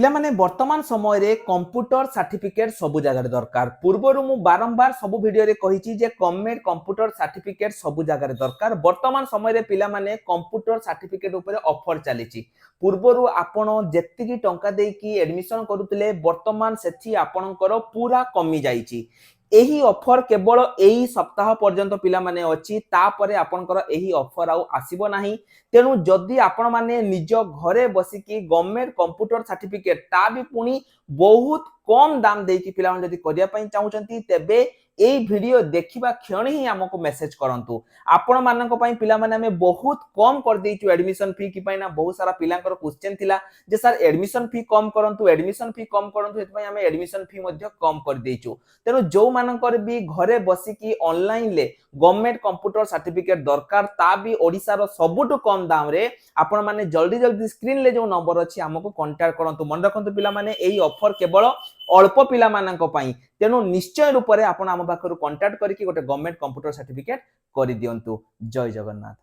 पिला माने वर्तमान समय रे कंप्यूटर सर्टिफिकेट सबु जगह दरकार। पूर्वरु मु बारंबार सबु वीडियो रे कहिची जे गवर्नमेंट कंप्यूटर सर्टिफिकेट सबु जगह दरकार। वर्तमान समय रे पिला माने कंप्यूटर सर्टिफिकेट ऊपर ऑफर चलीची। पूर्वरु आपण जेतिकी टंका देकी एडमिशन करूतले वर्तमान सेठी आपणकर पूरा कमी जाईची। एही ऑफर केवल एही सप्ताह पर्यंत पिला माने अछि, तापरे आपणकर एही ऑफर आउ आसीबो नाही। तेणु जदि आपण माने निज घरे बसिकी गवर्नमेंट कंप्यूटर सर्टिफिकेट ता भी पुणी बहुत कम दाम देकी पिला जदि करिया पई चाहुचंती तेबे एई वीडियो देखिबा क्षण ही हमको मेसेज करंतु। आपण मानक पई पिला माने हमें बहुत कम कर देइछु एडमिशन फी कि पई ना बहुत सारा पिलांकर क्वेश्चन थिला जे सर एडमिशन फी कम करंतु हेतु पई हमें एडमिशन फी मध्ये कम कर देइछु। तेणु जो मानकर भी घरे बसिकी ऑनलाइन ले गवर्नमेंट कंप्यूटर सर्टिफिकेट दरकार ता भी ओडिसा रो सबुटु कम दाम रे आपण माने जल्दी जल्दी स्क्रीन ले जो नंबर अछि हमको कांटेक्ट करंतु। मन रखंतु पिला माने एई ऑफर केवल अल्प पिला मानक पई। तेणु निश्चय रूप रे आपण हम पाखरु कांटेक्ट करिकि गोटे गवर्नमेंट कंप्यूटर सर्टिफिकेट करि दियंतु। जय जगन्नाथ।